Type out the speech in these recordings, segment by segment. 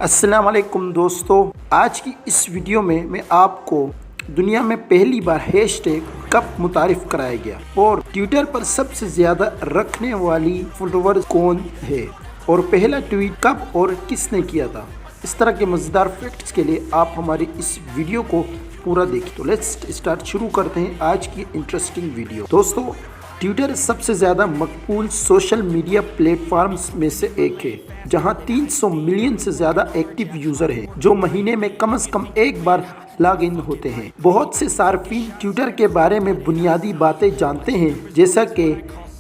السلام علیکم دوستو، آج کی اس ویڈیو میں آپ کو دنیا میں پہلی بار ہیش ٹیگ کب متعارف کرایا گیا اور ٹویٹر پر سب سے زیادہ رکھنے والی فالوورز کون ہے اور پہلا ٹویٹ کب اور کس نے کیا تھا۔ اس طرح کے مزیدار فیکٹس کے لیے آپ ہماری اس ویڈیو کو پورا دیکھیں۔ تو لیٹس اسٹارٹ، شروع کرتے ہیں آج کی انٹرسٹنگ ویڈیو۔ دوستو، ٹویٹر سب سے زیادہ مقبول سوشل میڈیا پلیٹ فارمز میں سے ایک ہے، جہاں 300 ملین سے زیادہ ایکٹیو یوزر ہیں جو مہینے میں کم از کم ایک بار لاگ ان ہوتے ہیں۔ بہت سے صارفین ٹویٹر کے بارے میں بنیادی باتیں جانتے ہیں، جیسا کہ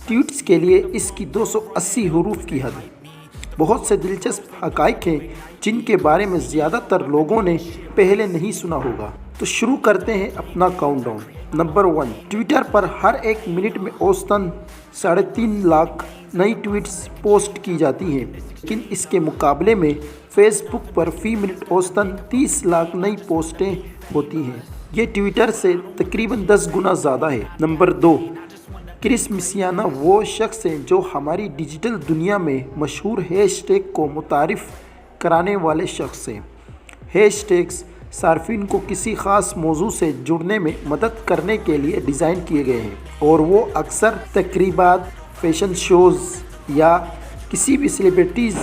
ٹویٹس کے لیے اس کی 280 حروف کی حد۔ بہت سے دلچسپ حقائق ہیں جن کے بارے میں زیادہ تر لوگوں نے پہلے نہیں سنا ہوگا۔ تو شروع کرتے ہیں اپنا کاؤنٹ ڈاؤن۔ نمبر 1، ٹویٹر پر ہر ایک منٹ میں اوسطاً 3.5 لاکھ نئی ٹویٹس پوسٹ کی جاتی ہیں، لیکن اس کے مقابلے میں فیس بک پر فی منٹ اوسطاً 30 لاکھ نئی پوسٹیں ہوتی ہیں۔ یہ ٹویٹر سے تقریباً 10 گنا زیادہ ہے۔ نمبر 2، کرس مسیانا وہ شخص ہیں جو ہماری ڈیجیٹل دنیا میں مشہور ہیش ٹیگ کو متعارف کرانے والے شخص ہیں۔ ہیش ٹیگز صارفین کو کسی خاص موضوع سے جڑنے میں مدد کرنے کے لیے ڈیزائن کیے گئے ہیں، اور وہ اکثر تقریبات، فیشن شوز یا کسی بھی سیلیبریٹیز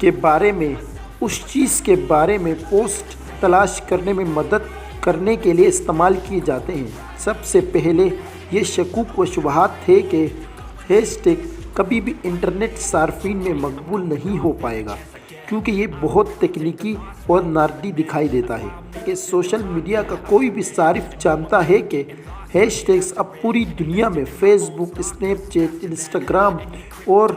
کے بارے میں اس چیز کے بارے میں پوسٹ تلاش کرنے میں مدد کرنے کے لیے استعمال کیے جاتے ہیں۔ سب سے پہلے یہ شکوک و شبہات تھے کہ ہیش ٹیگ کبھی بھی انٹرنیٹ صارفین میں مقبول نہیں ہو پائے گا، کیونکہ یہ بہت تکنیکی اور ناردی دکھائی دیتا ہے کہ سوشل میڈیا کا کوئی بھی صارف جانتا ہے کہ ہیش ٹیگز اب پوری دنیا میں Facebook, Snapchat, Instagram اور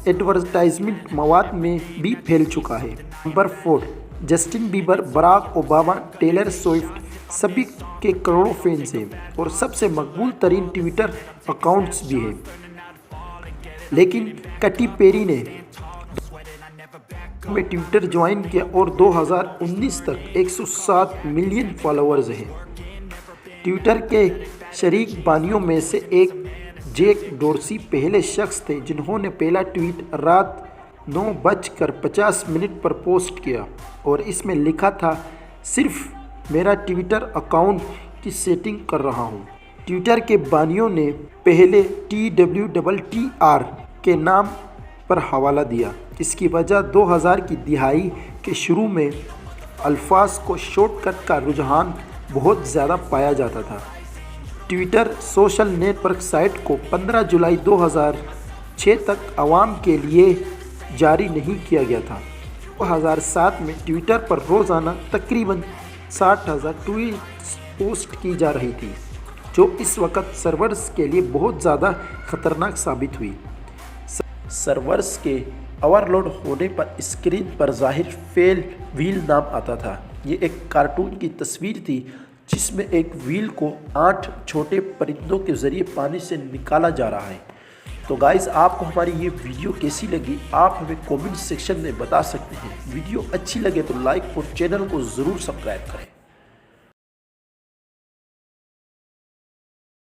ایڈورٹائزمنٹ مواد میں بھی پھیل چکا ہے۔ Number 4، Justin Bieber, Barack Obama, Taylor Swift سبھی کے کروڑوں فینس ہیں اور سب سے مقبول ترین ٹویٹر اکاؤنٹس بھی ہیں۔ لیکن کیٹی پیری نے میں ٹویٹر جوائن کیا اور 2019 تک 107 ملین فالوورز ہیں۔ ٹویٹر کے شریک بانیوں میں سے ایک جیک ڈورسی پہلے شخص تھے جنہوں نے پہلا ٹویٹ رات 9:50 پر پوسٹ کیا اور اس میں لکھا تھا، صرف میرا ٹویٹر اکاؤنٹ کی سیٹنگ کر رہا ہوں۔ ٹویٹر کے بانیوں نے پہلے TWTR کے نام پر حوالہ دیا۔ اس کی وجہ 2000 کی دہائی کے شروع میں الفاظ کو شارٹ کٹ کا رجحان بہت زیادہ پایا جاتا تھا۔ Twitter social network site کو 15 جولائی 2006 تک عوام کے لیے جاری نہیں کیا گیا تھا۔ 2007 میں ٹویٹر پر روزانہ تقریباً 60,000 ٹویٹس پوسٹ کی جا رہی تھی، جو اس وقت سرورز کے لیے بہت زیادہ خطرناک ثابت ہوئی۔ سرورز کے اوورلوڈ ہونے پر اسکرین پر ظاہر فیل وہیل نام آتا تھا۔ یہ ایک کارٹون کی تصویر تھی جس میں ایک وہیل کو 8 چھوٹے پرندوں کے ذریعے پانی سے نکالا جا رہا ہے۔ تو گائز، آپ کو ہماری یہ ویڈیو کیسی لگی آپ ہمیں کومنٹ سیکشن میں بتا سکتے ہیں۔ ویڈیو اچھی لگے تو لائک اور چینل کو ضرور سبسکرائب کریں۔